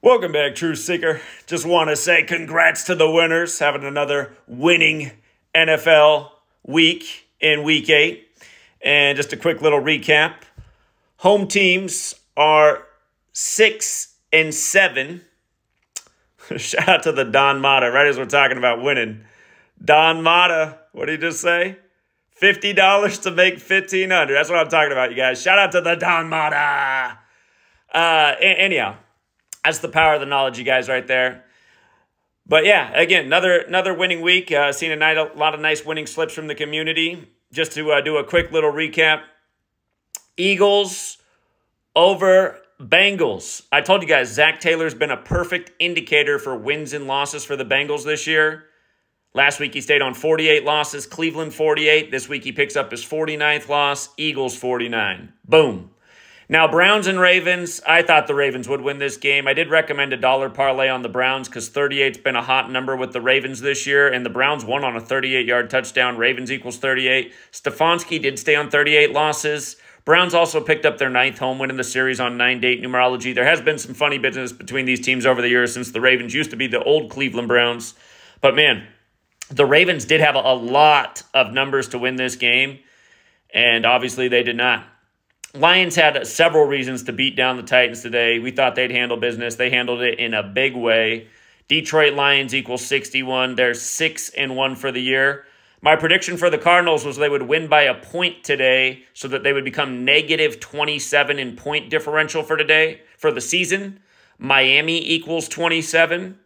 Welcome back, Truth Seeker. Just want to say congrats to the winners, having another winning NFL week in Week 8. And just a quick little recap. Home teams are 6-7. Shout out to the Don Mata, right as we're talking about winning. Don Mata, what did he just say? $50 to make $1,500. That's what I'm talking about, you guys. Shout out to the Don Mata. Anyhow. That's the power of the knowledge, you guys, right there. But yeah, again, another winning week. Seen a lot of nice winning slips from the community. Just to do a quick little recap. Eagles over Bengals. I told you guys, Zach Taylor's been a perfect indicator for wins and losses for the Bengals this year. Last week he stayed on 48 losses. Cleveland 48. This week he picks up his 49th loss. Eagles 49. Boom. Now, Browns and Ravens, I thought the Ravens would win this game. I did recommend a dollar parlay on the Browns because 38's been a hot number with the Ravens this year, and the Browns won on a 38-yard touchdown. Ravens equals 38. Stefanski did stay on 38 losses. Browns also picked up their 9th home win in the series on 9-date numerology. There has been some funny business between these teams over the years since the Ravens used to be the old Cleveland Browns. But, man, the Ravens did have a lot of numbers to win this game, and obviously they did not. Lions had several reasons to beat down the Titans today. We thought they'd handle business. They handled it in a big way. Detroit Lions equals 61. They're 6-1 for the year. My prediction for the Cardinals was they would win by a point today so that they would become negative 27 in point differential for today, for the season. Miami equals 27.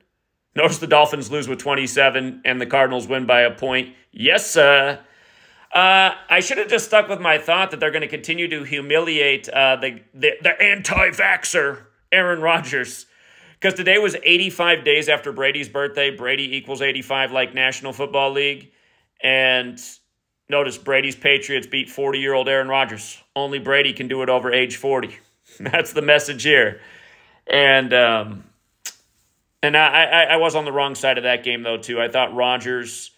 Notice the Dolphins lose with 27 and the Cardinals win by a point. Yes, sir. I should have just stuck with my thought that they're going to continue to humiliate the anti-vaxxer Aaron Rodgers. Because today was 85 days after Brady's birthday. Brady equals 85 like National Football League. And notice Brady's Patriots beat 40-year-old Aaron Rodgers. Only Brady can do it over age 40. That's the message here. And I was on the wrong side of that game, though, too. I thought Rodgers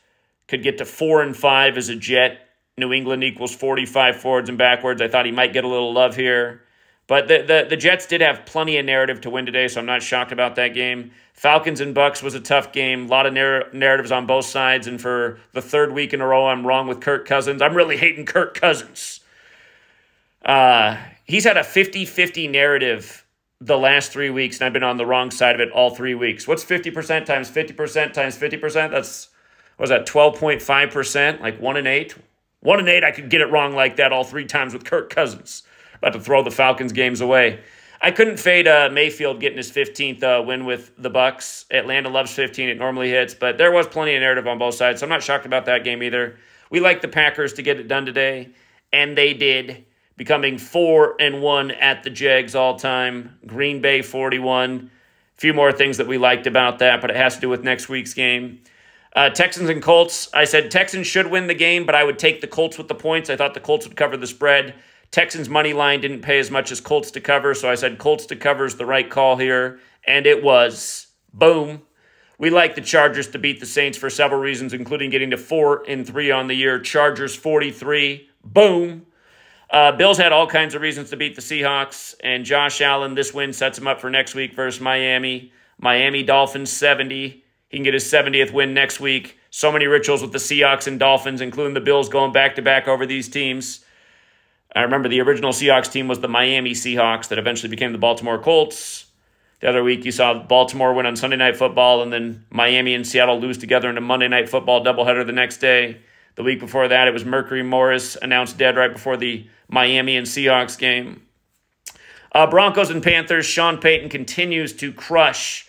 could get to 4-5 as a Jet. New England equals 45 forwards and backwards. I thought he might get a little love here. But the Jets did have plenty of narrative to win today, so I'm not shocked about that game. Falcons and Bucks was a tough game. A lot of narratives on both sides, and for the third week in a row, I'm wrong with Kirk Cousins. I'm really hating Kirk Cousins. He's had a 50-50 narrative the last 3 weeks, and I've been on the wrong side of it all 3 weeks. What's 50% times 50% times 50%? That's... what was that, 12.5%? Like 1 in 8? 1 in 8, I could get it wrong like that all 3 times with Kirk Cousins. About to throw the Falcons games away. I couldn't fade Mayfield getting his 15th win with the Bucks. Atlanta loves 15. It normally hits. But there was plenty of narrative on both sides, so I'm not shocked about that game either. We like the Packers to get it done today, and they did, becoming 4-1 at the Jags all time. Green Bay 41. A few more things that we liked about that, but it has to do with next week's game. Texans and Colts. I said Texans should win the game, but I would take the Colts with the points. I thought the Colts would cover the spread. Texans' money line didn't pay as much as Colts to cover, so I said Colts to cover is the right call here, and it was. Boom. We like the Chargers to beat the Saints for several reasons, including getting to 4-3 on the year. Chargers 43. Boom. Bills had all kinds of reasons to beat the Seahawks, and Josh Allen, this win sets him up for next week versus Miami. Miami Dolphins 70. He can get his 70th win next week. So many rituals with the Seahawks and Dolphins, including the Bills going back-to-back over these teams. I remember the original Seahawks team was the Miami Seahawks that eventually became the Baltimore Colts. The other week you saw Baltimore win on Sunday Night Football, and then Miami and Seattle lose together in a Monday Night Football doubleheader the next day. The week before that, it was Mercury Morris announced dead right before the Miami and Seahawks game. Broncos and Panthers. Sean Payton continues to crush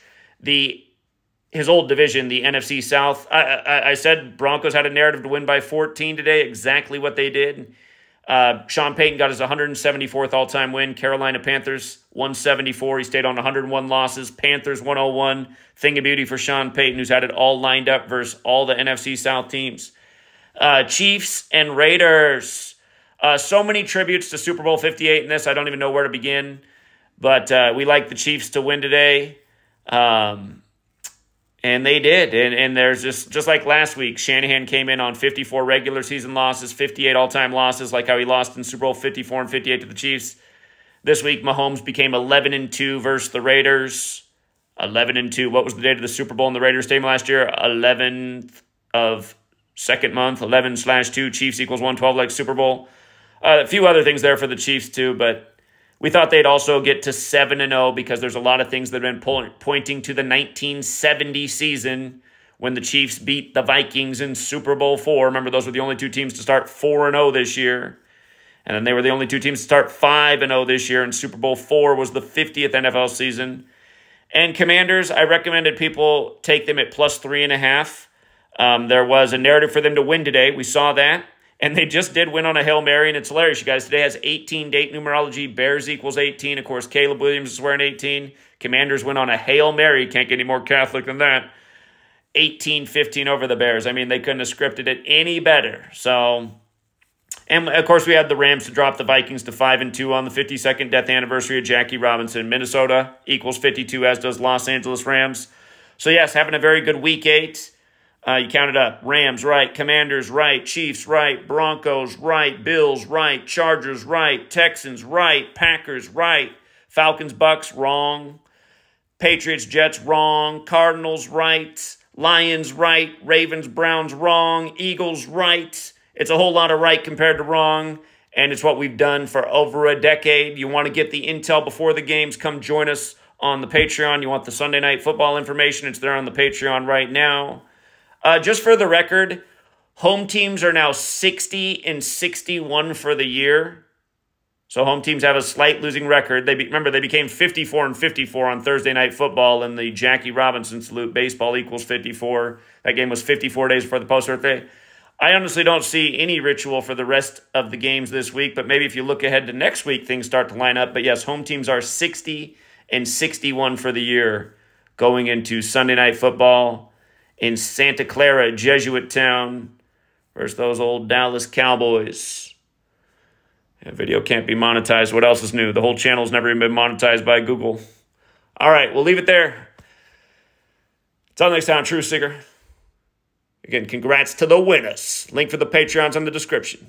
his old division, the NFC South. I said Broncos had a narrative to win by 14 today. Exactly what they did. Sean Payton got his 174th all-time win. Carolina Panthers 174. He stayed on 101 losses. Panthers 101. Thing of beauty for Sean Payton, who's had it all lined up versus all the NFC South teams. Chiefs and Raiders. So many tributes to Super Bowl 58 in this. I don't even know where to begin. But we like the Chiefs to win today. And they did. And there's just like last week, Shanahan came in on 54 regular season losses, 58 all-time losses, like how he lost in Super Bowl 54 and 58 to the Chiefs. This week, Mahomes became 11-2 versus the Raiders. 11-2. What was the date of the Super Bowl in the Raiders Stadium last year? 11th of second month. 11/2. Chiefs equals 112 like Super Bowl. A few other things there for the Chiefs too, but we thought they'd also get to 7-0 because there's a lot of things that have been pointing to the 1970 season when the Chiefs beat the Vikings in Super Bowl IV. Remember, those were the only two teams to start 4-0 this year. And then they were the only two teams to start 5-0 this year, and Super Bowl IV was the 50th NFL season. And Commanders, I recommended people take them at plus 3.5. There was a narrative for them to win today. We saw that. And they just did win on a Hail Mary, and it's hilarious, you guys. Today has 18 date numerology. Bears equals 18. Of course, Caleb Williams is wearing 18. Commanders win on a Hail Mary. Can't get any more Catholic than that. 18-15 over the Bears. I mean, they couldn't have scripted it any better. So, and of course, we had the Rams to drop the Vikings to 5-2 on the 52nd death anniversary of Jackie Robinson. Minnesota equals 52, as does Los Angeles Rams. So, yes, having a very good Week 8. You counted up. Rams, right. Commanders, right. Chiefs, right. Broncos, right. Bills, right. Chargers, right. Texans, right. Packers, right. Falcons, Bucks, wrong. Patriots, Jets, wrong. Cardinals, right. Lions, right. Ravens, Browns, wrong. Eagles, right. It's a whole lot of right compared to wrong, and it's what we've done for over a decade. You want to get the intel before the games, come join us on the Patreon. You want the Sunday Night Football information, it's there on the Patreon right now. Just for the record, home teams are now 60-61 for the year. So home teams have a slight losing record. Remember, they became 54-54 on Thursday Night Football in the Jackie Robinson salute. Baseball equals 54. That game was 54 days before the post-birthday. I honestly don't see any ritual for the rest of the games this week, but maybe if you look ahead to next week, things start to line up. But yes, home teams are 60-61 for the year going into Sunday Night Football in Santa Clara, Jesuit town, versus those old Dallas Cowboys. That video can't be monetized. What else is new? The whole channel's never even been monetized by Google. All right, we'll leave it there. Until next time, True Seeker. Again, congrats to the winners. Link for the Patreon's in the description.